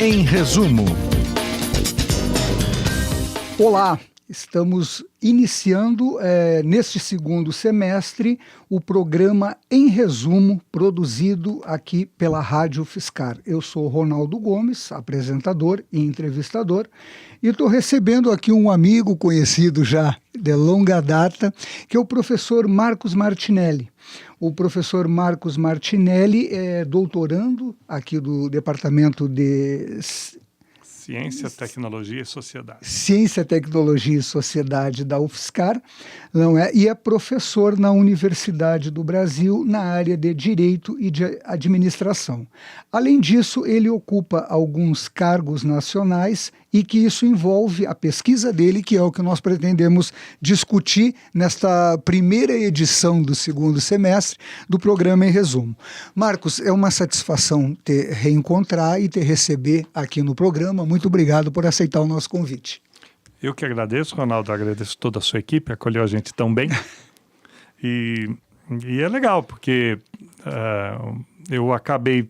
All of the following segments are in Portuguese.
em resumo. Olá, estamos iniciando neste segundo semestre o programa Em Resumo, produzido aqui pela Rádio UFSCar. Eu sou Ronaldo Gomes, apresentador e entrevistador, e estou recebendo aqui um amigo conhecido já de longa data, que é o professor Marcos Martinelli. O professor Marcos Martinelli é doutorando aqui do Departamento de Ciência, Tecnologia e Sociedade. Ciência, Tecnologia e Sociedade da UFSCar, não é? E é professor na Universidade do Brasil na área de Direito e de Administração. Além disso, ele ocupa alguns cargos nacionais e que isso envolve a pesquisa dele, que é o que nós pretendemos discutir nesta primeira edição do segundo semestre do programa Em Resumo. Marcos, é uma satisfação te reencontrar e te receber aqui no programa. Muito obrigado por aceitar o nosso convite. Eu que agradeço, Ronaldo, agradeço toda a sua equipe, acolheu a gente tão bem. E é legal, porque eu acabei,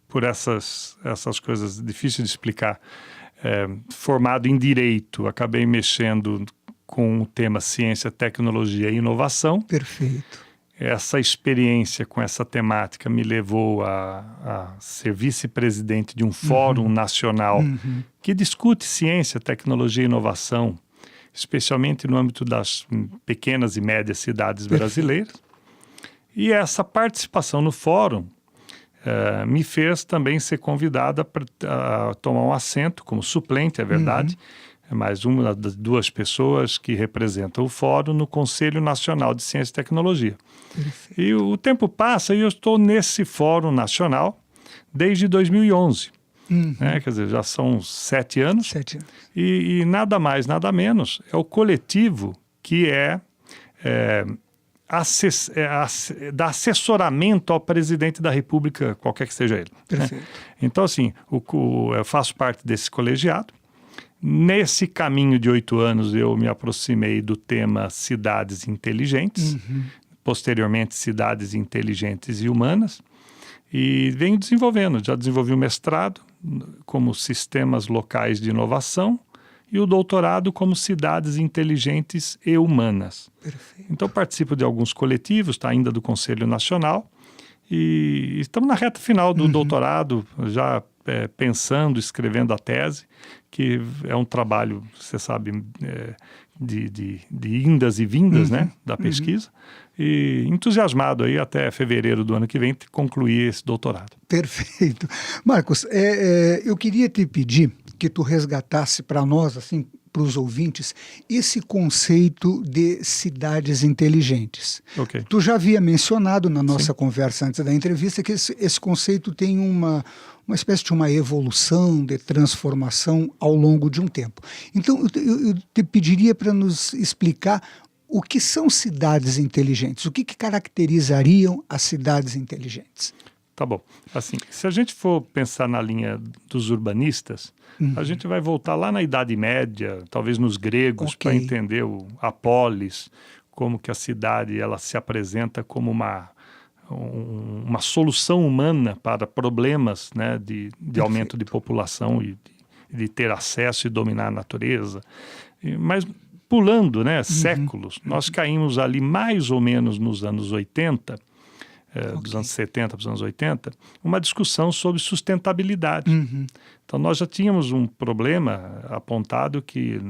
por essas coisas difíceis de explicar, formado em Direito, acabei mexendo com o tema Ciência, Tecnologia e Inovação. Perfeito. Essa experiência com essa temática me levou a ser vice-presidente de um fórum nacional que discute ciência, tecnologia e inovação, especialmente no âmbito das pequenas e médias cidades brasileiras. E essa participação no fórum me fez também ser convidada para tomar um assento como suplente, é verdade, mais uma das duas pessoas que representam o fórum no Conselho Nacional de Ciência e Tecnologia. Perfeito. E o tempo passa e eu estou nesse fórum nacional desde 2011. Quer dizer, já são 7 anos. 7 anos. E nada mais, nada menos, é o coletivo que dá assessoramento ao presidente da República, qualquer que seja ele. Perfeito. Então, assim, eu faço parte desse colegiado. Nesse caminho de 8 anos, eu me aproximei do tema cidades inteligentes, posteriormente cidades inteligentes e humanas, e venho desenvolvendo. Já desenvolvi o mestrado como sistemas locais de inovação e o doutorado como cidades inteligentes e humanas. Perfeito. Então, participo de alguns coletivos, ainda do Conselho Nacional, e estamos na reta final do doutorado, já pensando, escrevendo a tese, que é um trabalho, você sabe, de indas e vindas, da pesquisa, e entusiasmado aí até fevereiro do ano que vem concluir esse doutorado. Perfeito. Marcos, eu queria te pedir que tu resgatasse para nós, assim, para os ouvintes, esse conceito de cidades inteligentes. Ok. Tu já havia mencionado na nossa conversa antes da entrevista que esse conceito tem uma espécie de uma evolução, de transformação ao longo de um tempo. Então, eu te pediria para nos explicar o que são cidades inteligentes, o que caracterizariam as cidades inteligentes. Tá bom. Assim, se a gente for pensar na linha dos urbanistas, a gente vai voltar lá na Idade Média, talvez nos gregos, para entender a polis, como que a cidade ela se apresenta como uma solução humana para problemas, né, de aumento de população e de ter acesso e dominar a natureza. Mas pulando, né, séculos, nós caímos ali mais ou menos nos anos 80, dos anos 70 para os anos 80, uma discussão sobre sustentabilidade. Então, nós já tínhamos um problema apontado que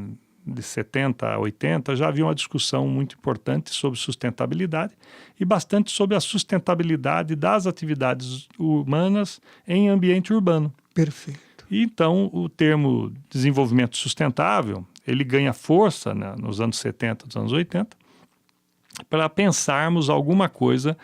de 70 a 80 já havia uma discussão muito importante sobre sustentabilidade e bastante sobre a sustentabilidade das atividades humanas em ambiente urbano. Perfeito. E, então, o termo desenvolvimento sustentável, ele ganha força, né, nos anos 70, nos anos 80, para pensarmos alguma coisa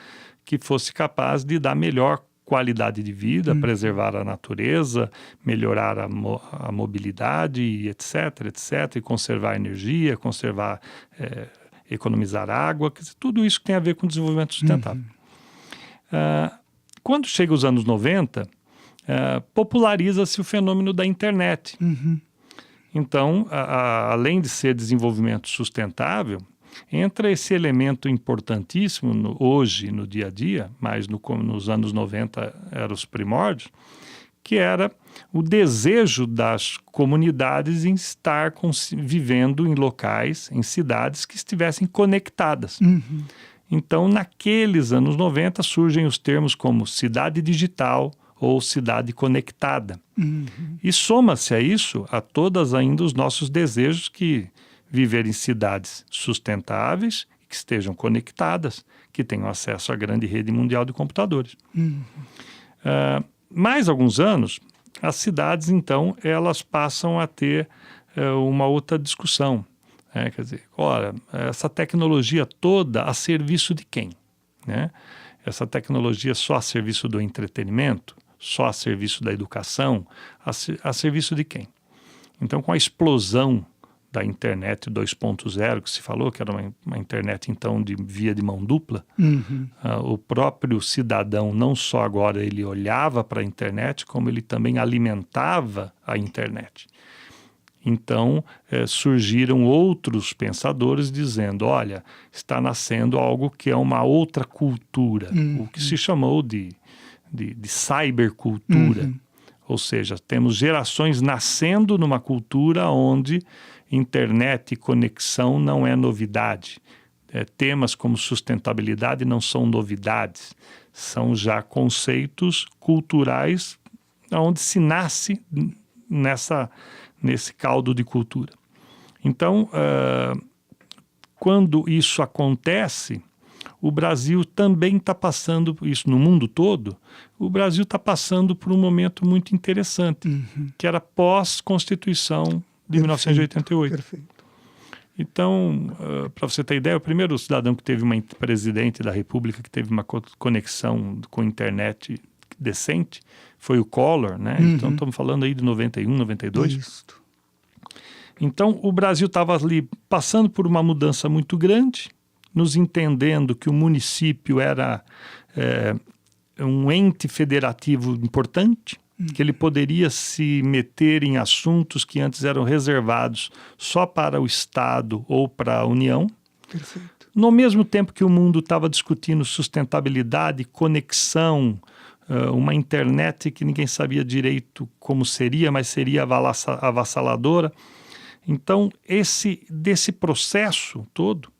que fosse capaz de dar melhor qualidade de vida, preservar a natureza, melhorar a mobilidade, etc., etc., e conservar energia, economizar água, quer dizer, tudo isso que tem a ver com desenvolvimento sustentável. Quando chega os anos 90, populariza-se o fenômeno da internet. Então, além de ser desenvolvimento sustentável, entra esse elemento importantíssimo hoje, no dia a dia, mas nos anos 90 eram os primórdios, que era o desejo das comunidades em estar vivendo em locais, em cidades que estivessem conectadas. Então, naqueles anos 90, surgem os termos como cidade digital ou cidade conectada. E soma-se a isso, a todas ainda os nossos desejos que viver em cidades sustentáveis, que estejam conectadas, que tenham acesso à grande rede mundial de computadores. Mais alguns anos, as cidades, então, elas passam a ter uma outra discussão. Quer dizer, ora, essa tecnologia toda a serviço de quem? Né? Essa tecnologia só a serviço do entretenimento? Só a serviço da educação? A serviço de quem? Então, com a explosão da internet 2.0, que se falou, que era uma internet, então, de via de mão dupla, o próprio cidadão, não só agora ele olhava para a internet, como ele também alimentava a internet. Então, surgiram outros pensadores dizendo, olha, está nascendo algo que é uma outra cultura, o que se chamou de cybercultura. Ou seja, temos gerações nascendo numa cultura onde internet e conexão não é novidade. Temas como sustentabilidade não são novidades, são já conceitos culturais onde se nasce nesse caldo de cultura. Então, quando isso acontece, o Brasil também está passando, isso no mundo todo, o Brasil está passando por um momento muito interessante, que era pós-Constituição de 1988. Perfeito. Então, para você ter ideia, o primeiro cidadão que teve presidente da República que teve uma conexão com internet decente foi o Collor, né? Então, estamos falando aí de 91, 92. Isso. Então, o Brasil estava ali passando por uma mudança muito grande, nos entendendo que o município era um ente federativo importante, que ele poderia se meter em assuntos que antes eram reservados só para o Estado ou para a União. Perfeito. No mesmo tempo que o mundo estava discutindo sustentabilidade, conexão, uma internet que ninguém sabia direito como seria, mas seria avassaladora. Então, desse processo todo,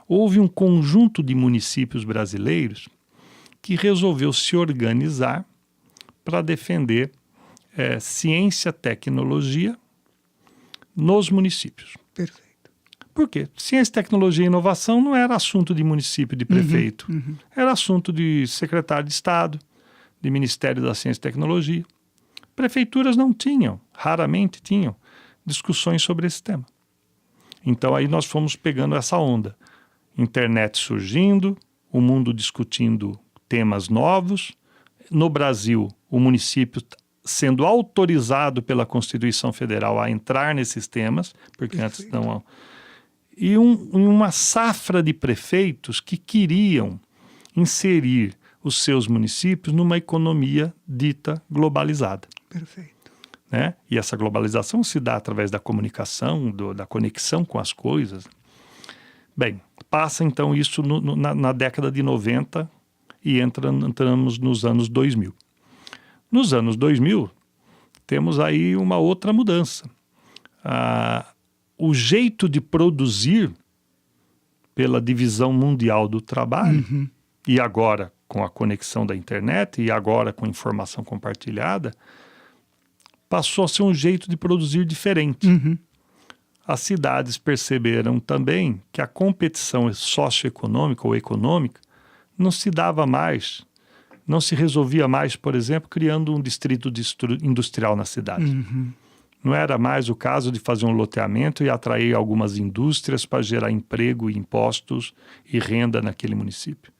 houve um conjunto de municípios brasileiros que resolveu se organizar para defender ciência, tecnologia nos municípios. Perfeito. Por quê? Ciência, tecnologia e inovação não era assunto de município, de prefeito. Era assunto de secretário de Estado, de Ministério da Ciência e Tecnologia. Prefeituras não tinham, raramente tinham, discussões sobre esse tema. Então aí nós fomos pegando essa onda. Internet surgindo, o mundo discutindo temas novos. No Brasil, o município sendo autorizado pela Constituição Federal a entrar nesses temas, porque antes não... E uma safra de prefeitos que queriam inserir os seus municípios numa economia dita globalizada. Perfeito. Né? E essa globalização se dá através da comunicação, da conexão com as coisas. Bem, passa então isso na década de 90 e entramos nos anos 2000. Nos anos 2000, temos aí uma outra mudança. O jeito de produzir pela divisão mundial do trabalho, e agora com a conexão da internet, e agora com informação compartilhada, passou a ser um jeito de produzir diferente. As cidades perceberam também que a competição socioeconômica ou econômica não se dava mais, não se resolvia mais, por exemplo, criando um distrito industrial na cidade. Não era mais o caso de fazer um loteamento e atrair algumas indústrias para gerar emprego, impostos e renda naquele município.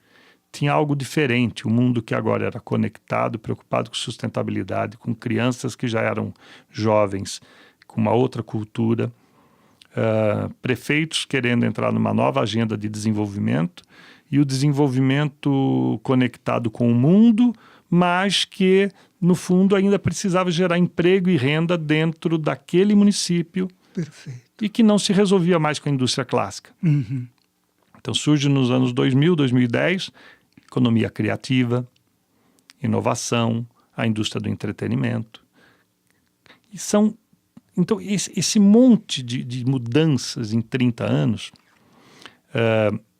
Tinha algo diferente, o mundo que agora era conectado, preocupado com sustentabilidade, com crianças que já eram jovens, com uma outra cultura, prefeitos querendo entrar numa nova agenda de desenvolvimento, e o desenvolvimento conectado com o mundo, mas que, no fundo, ainda precisava gerar emprego e renda dentro daquele município. Perfeito. E que não se resolvia mais com a indústria clássica. Então surge nos anos 2000, 2010, economia criativa, inovação, a indústria do entretenimento. E então, esse monte de mudanças em 30 anos,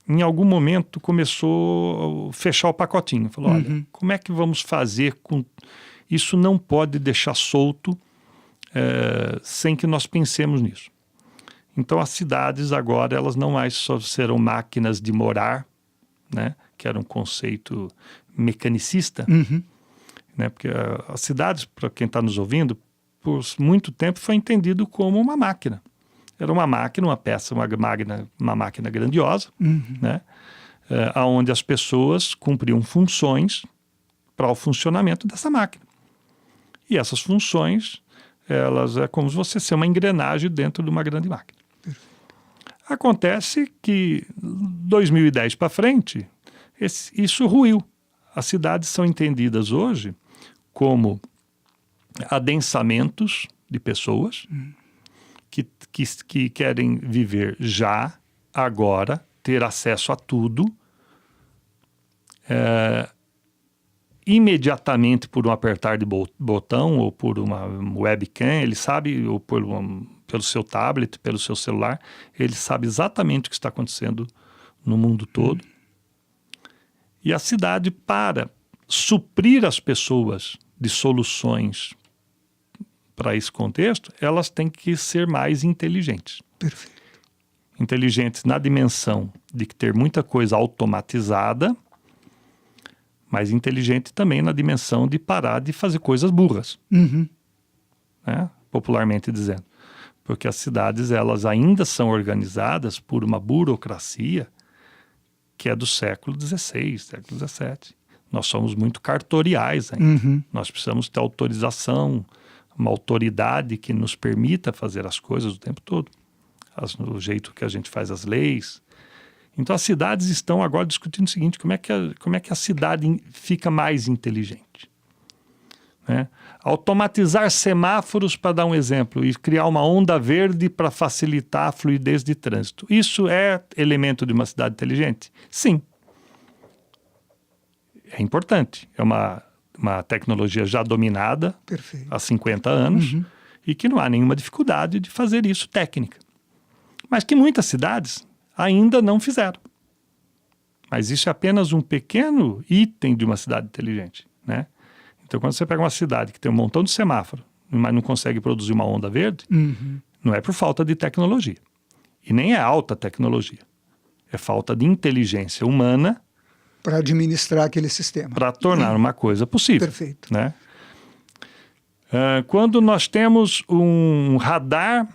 em algum momento começou a fechar o pacotinho. Falou, olha, como é que vamos fazer com... Isso não pode deixar solto sem que nós pensemos nisso. Então, as cidades agora, elas não mais só serão máquinas de morar, né? Que era um conceito mecanicista, né? Porque as cidades, para quem está nos ouvindo, por muito tempo foi entendido como uma máquina. Era uma máquina, uma peça, uma máquina grandiosa, né? Onde as pessoas cumpriam funções para o funcionamento dessa máquina. E essas funções, elas é como se você ser uma engrenagem dentro de uma grande máquina. Acontece que 2010 para frente, isso ruiu. As cidades são entendidas hoje como adensamentos de pessoas que querem viver já, agora, ter acesso a tudo, imediatamente por um apertar de botão ou por uma webcam, ele sabe, ou pelo seu tablet, pelo seu celular, ele sabe exatamente o que está acontecendo no mundo todo. E a cidade, para suprir as pessoas de soluções para esse contexto, elas têm que ser mais inteligentes. Perfeito. Inteligentes na dimensão de ter muita coisa automatizada, mas inteligente também na dimensão de parar de fazer coisas burras, né? Popularmente dizendo. Porque as cidades, elas ainda são organizadas por uma burocracia que é do século XVI, século XVII. Nós somos muito cartoriais ainda. Nós precisamos ter autorização, uma autoridade que nos permita fazer as coisas o tempo todo. O jeito que a gente faz as leis. Então, as cidades estão agora discutindo o seguinte, como é que a cidade fica mais inteligente? Né? Automatizar semáforos, para dar um exemplo, e criar uma onda verde para facilitar a fluidez de trânsito. Isso é elemento de uma cidade inteligente? Sim. É importante. É uma tecnologia já dominada há 50 anos e que não há nenhuma dificuldade de fazer isso técnica. Mas que muitas cidades ainda não fizeram. Mas isso é apenas um pequeno item de uma cidade inteligente, né? Então, quando você pega uma cidade que tem um montão de semáforo, mas não consegue produzir uma onda verde, não é por falta de tecnologia. E nem é alta tecnologia. É falta de inteligência humana para administrar aquele sistema. Para tornar uma coisa possível. Perfeito. Né? Quando nós temos um radar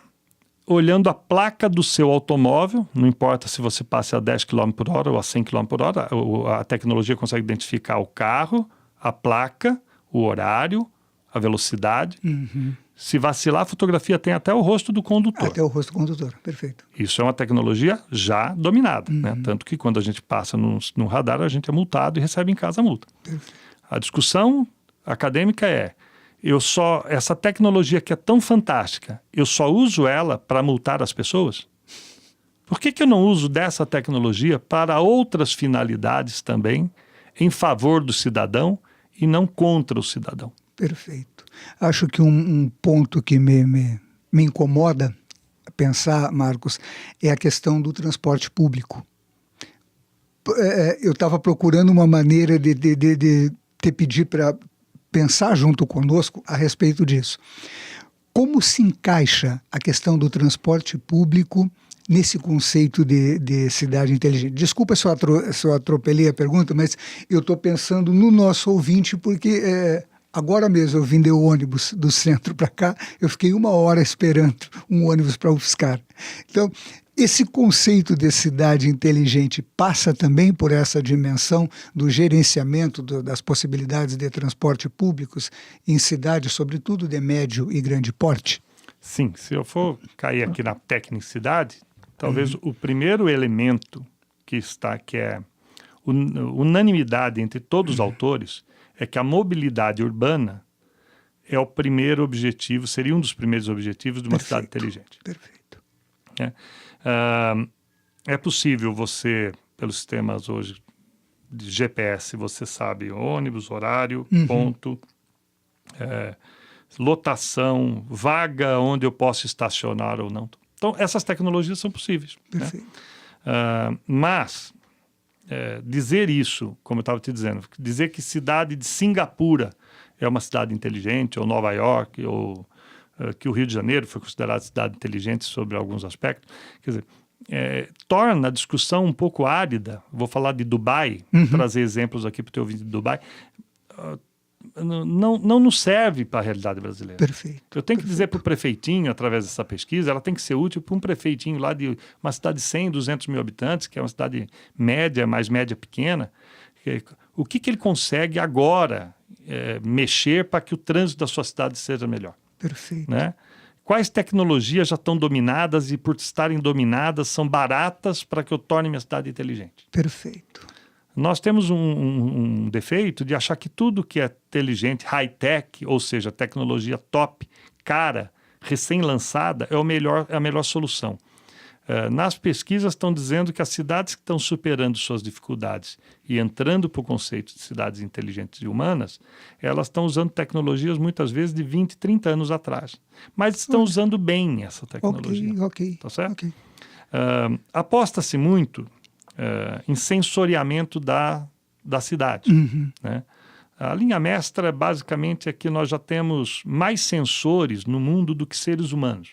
olhando a placa do seu automóvel, não importa se você passa a 10 km por hora ou a 100 km por hora, a tecnologia consegue identificar o carro, a placa, o horário, a velocidade. Se vacilar, a fotografia tem até o rosto do condutor. Até o rosto do condutor, perfeito. Isso é uma tecnologia já dominada, né? Tanto que quando a gente passa num radar, a gente é multado e recebe em casa a multa. Perfeito. A discussão acadêmica é, essa tecnologia que é tão fantástica, eu só uso ela para multar as pessoas? Por que eu não uso dessa tecnologia para outras finalidades também, em favor do cidadão e não contra o cidadão? Perfeito. Acho que um ponto que me incomoda pensar, Marcos, é a questão do transporte público. Eu estava procurando uma maneira de te pedir para pensar junto conosco a respeito disso. Como se encaixa a questão do transporte público nesse conceito de cidade inteligente? Desculpa se eu atropelei a pergunta, mas eu estou pensando no nosso ouvinte, porque agora mesmo eu vim de ônibus do centro para cá, eu fiquei 1 hora esperando um ônibus para UFSCar. Então, esse conceito de cidade inteligente passa também por essa dimensão do gerenciamento das possibilidades de transporte públicos em cidades, sobretudo de médio e grande porte? Sim, se eu for cair aqui na tecnicidade, talvez o primeiro elemento que é unanimidade entre todos os autores é que a mobilidade urbana é o primeiro objetivo, seria um dos primeiros objetivos de uma cidade inteligente. Perfeito. É possível você, pelos sistemas hoje de GPS, você sabe ônibus, horário, ponto, lotação, vaga onde eu posso estacionar ou não. Então, essas tecnologias são possíveis. Perfeito. Né? Mas dizer isso, como eu estava te dizendo, dizer que cidade de Singapura é uma cidade inteligente, ou Nova York, ou que o Rio de Janeiro foi considerado cidade inteligente sobre alguns aspectos, quer dizer, torna a discussão um pouco árida. Vou falar de Dubai, trazer exemplos aqui para o teu vídeo de Dubai. Não nos serve para a realidade brasileira. Perfeito. Eu tenho que dizer para o prefeitinho, através dessa pesquisa, ela tem que ser útil para um prefeitinho lá de uma cidade de 100, 200 mil habitantes, que é uma cidade média, mais média pequena. O que ele consegue agora mexer para que o trânsito da sua cidade seja melhor? Perfeito. Né? Quais tecnologias já estão dominadas e, por estarem dominadas, são baratas para que eu torne minha cidade inteligente? Perfeito. Nós temos um defeito de achar que tudo que é inteligente, high-tech, ou seja, tecnologia top, cara, recém-lançada, é a melhor solução. Nas pesquisas estão dizendo que as cidades que estão superando suas dificuldades e entrando para o conceito de cidades inteligentes e humanas, elas estão usando tecnologias muitas vezes de 20, 30 anos atrás. Mas estão usando bem essa tecnologia. Ok. Tá certo? Ok. Aposta-se muito em sensoriamento da cidade. Né? A linha mestra, basicamente, é que nós já temos mais sensores no mundo do que seres humanos.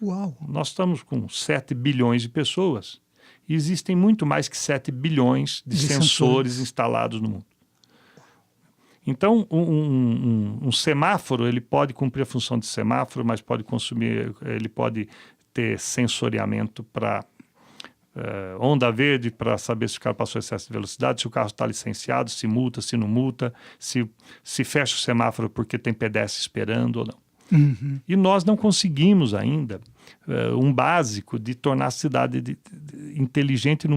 Uau! Nós estamos com 7 bilhões de pessoas e existem muito mais que 7 bilhões de sensores instalados no mundo. Então, um semáforo, ele pode cumprir a função de semáforo, mas ele pode ter sensoriamento para onda verde, para saber se o carro passou excesso de velocidade, se o carro está licenciado, se multa, se não multa, se fecha o semáforo porque tem pedestre esperando ou não. E nós não conseguimos ainda um básico de tornar a cidade inteligente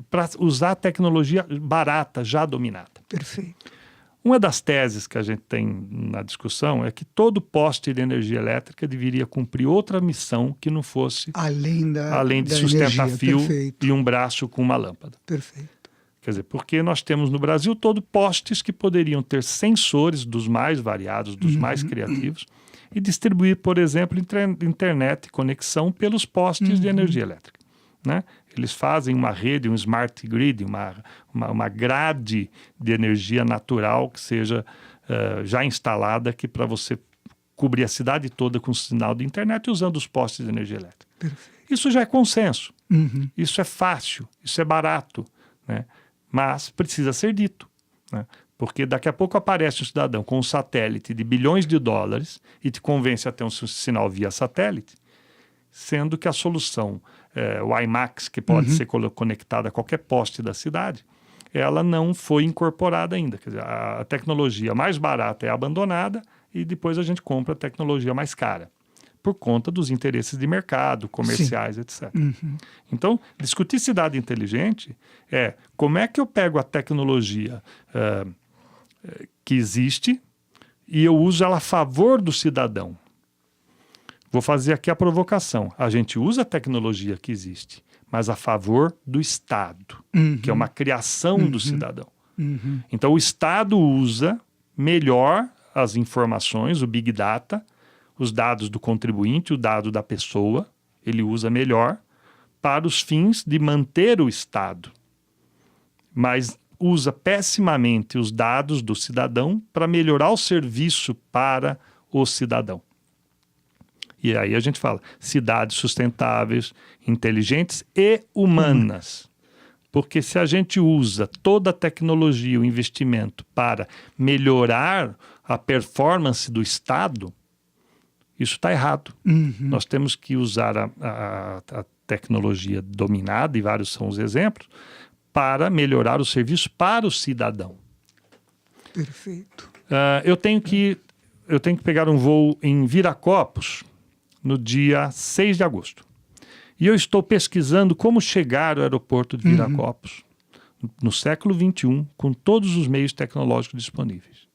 para usar a tecnologia barata, já dominada. Perfeito. Uma das teses que a gente tem na discussão é que todo poste de energia elétrica deveria cumprir outra missão que não fosse além de sustentar fio e um braço com uma lâmpada. Perfeito. Quer dizer, porque nós temos no Brasil postes que poderiam ter sensores dos mais variados, dos mais criativos, e distribuir, por exemplo, internet e conexão pelos postes de energia elétrica. Né? Eles fazem uma rede, um smart grid, uma grade de energia natural que seja já instalada aqui para você cobrir a cidade toda com sinal de internet usando os postes de energia elétrica. Perfeito. Isso já é consenso. Isso é fácil, isso é barato, né? Mas precisa ser dito, né? Porque daqui a pouco aparece um cidadão com um satélite de bilhões de dólares e te convence a ter um sinal via satélite, sendo que a solução, o IMAX, que pode ser conectado a qualquer poste da cidade, ela não foi incorporada ainda. Quer dizer, a tecnologia mais barata é abandonada e depois a gente compra a tecnologia mais cara, por conta dos interesses de mercado, comerciais, etc. Então, discutir cidade inteligente é como é que eu pego a tecnologia que existe e eu uso ela a favor do cidadão. Vou fazer aqui a provocação. A gente usa a tecnologia que existe, mas a favor do Estado, que é uma criação do cidadão. Então, o Estado usa melhor as informações, o Big Data, os dados do contribuinte, o dado da pessoa, ele usa melhor para os fins de manter o Estado. Mas usa pessimamente os dados do cidadão para melhorar o serviço para o cidadão. E aí a gente fala cidades sustentáveis, inteligentes e humanas. Porque se a gente usa toda a tecnologia, o investimento para melhorar a performance do Estado, isso está errado. Nós temos que usar a tecnologia dominada, e vários são os exemplos, para melhorar o serviço para o cidadão. Perfeito. Eu tenho que pegar um voo em Viracopos no dia 6 de agosto. E eu estou pesquisando como chegar ao aeroporto de Viracopos no século XXI, com todos os meios tecnológicos disponíveis.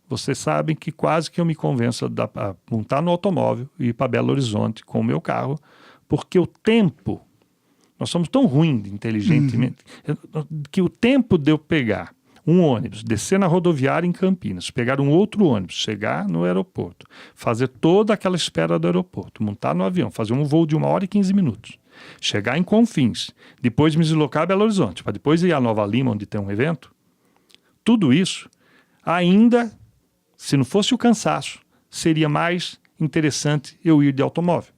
Vocês sabem que quase que eu me convenço a montar no automóvel e ir para Belo Horizonte com o meu carro, porque o tempo... Nós somos tão ruins inteligentemente que o tempo de eu pegar um ônibus, descer na rodoviária em Campinas, pegar um outro ônibus, chegar no aeroporto, fazer toda aquela espera do aeroporto, montar no avião, fazer um voo de 1h15 minutos, chegar em Confins, depois me deslocar a Belo Horizonte, para depois ir a Nova Lima, onde tem um evento, tudo isso, ainda, se não fosse o cansaço, seria mais interessante eu ir de automóvel.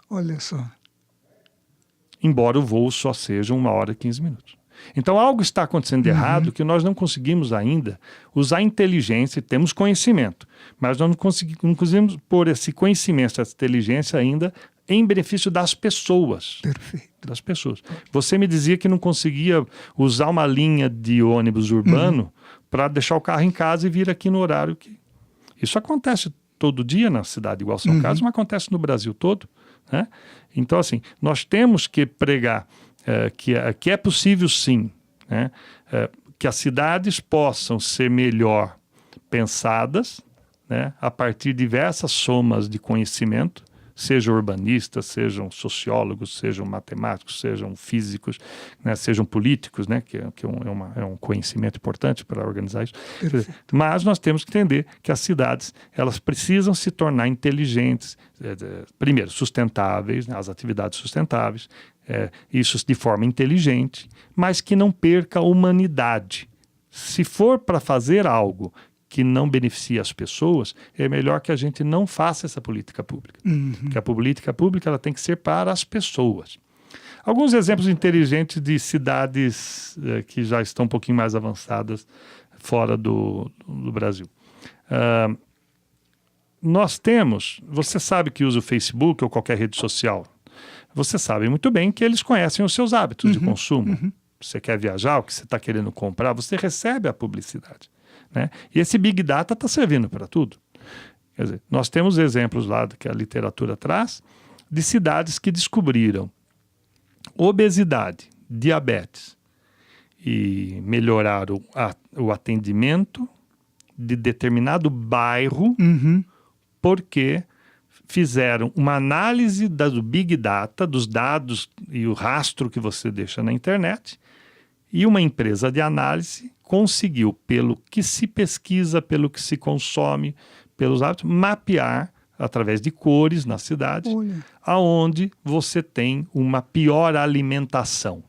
Olha só. Embora o voo só seja 1h15 minutos. Então algo está acontecendo de errado que nós não conseguimos ainda usar inteligência, temos conhecimento, mas nós não conseguimos pôr esse conhecimento, essa inteligência ainda em benefício das pessoas. Perfeito. Das pessoas. Você me dizia que não conseguia usar uma linha de ônibus urbano para deixar o carro em casa e vir aqui no horário que... Isso acontece todo dia na cidade igual São Carlos, mas acontece no Brasil todo, né? Então, assim, nós temos que pregar que é possível sim, né? Que as cidades possam ser melhor pensadas, né? A partir de diversas somas de conhecimento, sejam urbanistas, sejam sociólogos, sejam matemáticos, sejam físicos, né? Sejam políticos, né? que é um conhecimento importante para organizar isso. Mas nós temos que entender que as cidades elas precisam se tornar inteligentes, primeiro, sustentáveis, né? As atividades sustentáveis, isso de forma inteligente, mas que não perca a humanidade. Se for para fazer algo que não beneficia as pessoas, é melhor que a gente não faça essa política pública. Porque a política pública ela tem que ser para as pessoas. Alguns exemplos inteligentes de cidades que já estão um pouquinho mais avançadas fora do Brasil. Nós temos, você sabe que usa o Facebook ou qualquer rede social, você sabe muito bem que eles conhecem os seus hábitos de consumo. Você quer viajar, o que você está querendo comprar, você recebe a publicidade, né? E esse Big Data está servindo para tudo. Quer dizer, nós temos exemplos lá que a literatura traz de cidades que descobriram obesidade, diabetes e melhoraram o atendimento de determinado bairro porque fizeram uma análise do Big Data, dos dados e o rastro que você deixa na internet, e uma empresa de análise conseguiu, pelo que se pesquisa, pelo que se consome, pelos hábitos, mapear, através de cores na cidade, aonde você tem uma pior alimentação.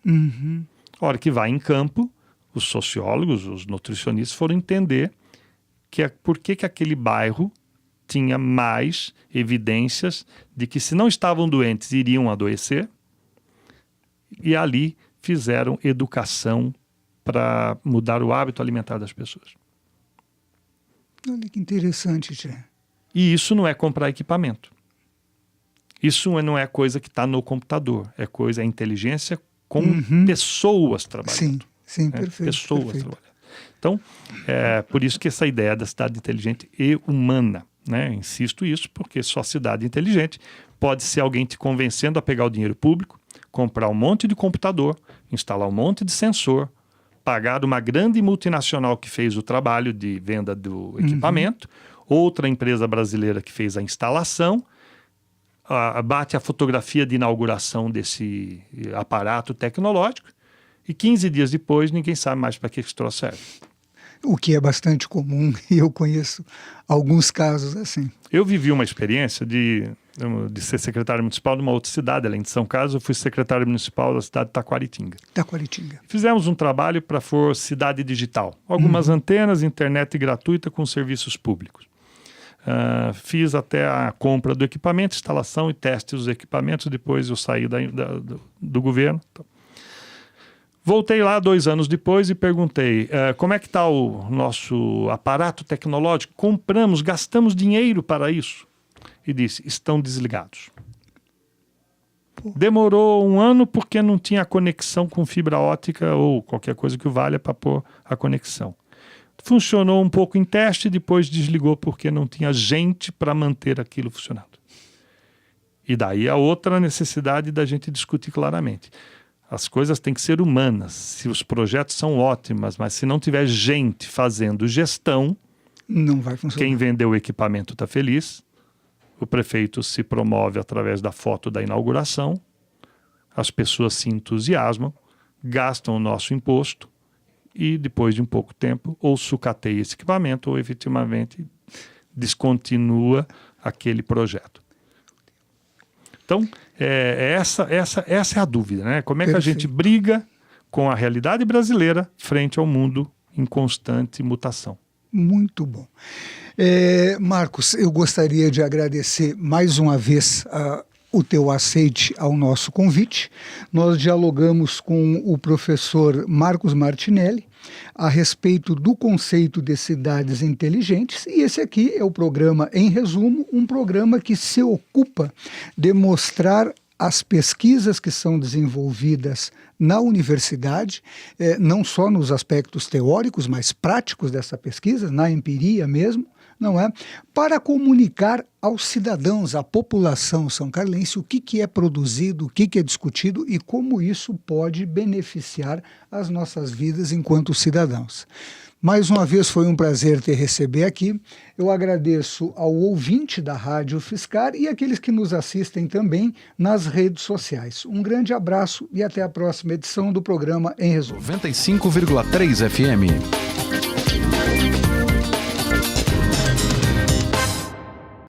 A hora que vai em campo, os sociólogos, os nutricionistas foram entender por que aquele bairro tinha mais evidências de que se não estavam doentes, iriam adoecer. E ali fizeram educação para mudar o hábito alimentar das pessoas. Olha que interessante, Tchê. E isso não é comprar equipamento. Isso não é coisa que está no computador. É inteligência com pessoas trabalhando. Sim, perfeito. Pessoas perfeito. trabalhando. Então, é por isso que essa ideia da cidade inteligente e humana, né? Insisto isso, porque só cidade inteligente pode ser alguém te convencendo a pegar o dinheiro público, comprar um monte de computador, instalar um monte de sensor, pagar uma grande multinacional que fez o trabalho de venda do equipamento, outra empresa brasileira que fez a instalação, bate a fotografia de inauguração desse aparato tecnológico e 15 dias depois ninguém sabe mais para que esse troço serve. O que é bastante comum, e eu conheço alguns casos assim. Eu vivi uma experiência de ser secretário municipal de uma outra cidade, além de São Carlos, eu fui secretário municipal da cidade de Taquaritinga. Fizemos um trabalho para for cidade digital. Algumas antenas, internet gratuita com serviços públicos. Fiz até a compra do equipamento, instalação e teste dos equipamentos, depois eu saí do governo. Voltei lá 2 anos depois e perguntei como é que está o nosso aparato tecnológico? Compramos, gastamos dinheiro para isso. E disse, estão desligados. Demorou 1 ano porque não tinha conexão com fibra ótica ou qualquer coisa que valha para pôr a conexão. Funcionou um pouco em teste, depois desligou porque não tinha gente para manter aquilo funcionando. E daí a outra necessidade da gente discutir claramente. As coisas têm que ser humanas. Se os projetos são ótimos, mas se não tiver gente fazendo gestão, não vai funcionar. Quem vendeu o equipamento está feliz. O prefeito se promove através da foto da inauguração. As pessoas se entusiasmam, gastam o nosso imposto e depois de um pouco tempo ou sucateia esse equipamento ou efetivamente descontinua aquele projeto. Então, essa é a dúvida, né? Como é que a gente briga com a realidade brasileira frente ao mundo em constante mutação? Muito bom. Marcos, eu gostaria de agradecer mais uma vez o teu aceite ao nosso convite. Nós dialogamos com o professor Marcos Martinelli a respeito do conceito de cidades inteligentes, e esse aqui é o programa Em Resumo, um programa que se ocupa de mostrar as pesquisas que são desenvolvidas na universidade, não só nos aspectos teóricos, mas práticos dessa pesquisa, na empiria mesmo, não é? Para comunicar aos cidadãos, à população são-carlense, o que é produzido, o que é discutido e como isso pode beneficiar as nossas vidas enquanto cidadãos. Mais uma vez foi um prazer te receber aqui. Eu agradeço ao ouvinte da Rádio UFSCar e aqueles que nos assistem também nas redes sociais. Um grande abraço e até a próxima edição do programa Em Resumo. 95,3 FM.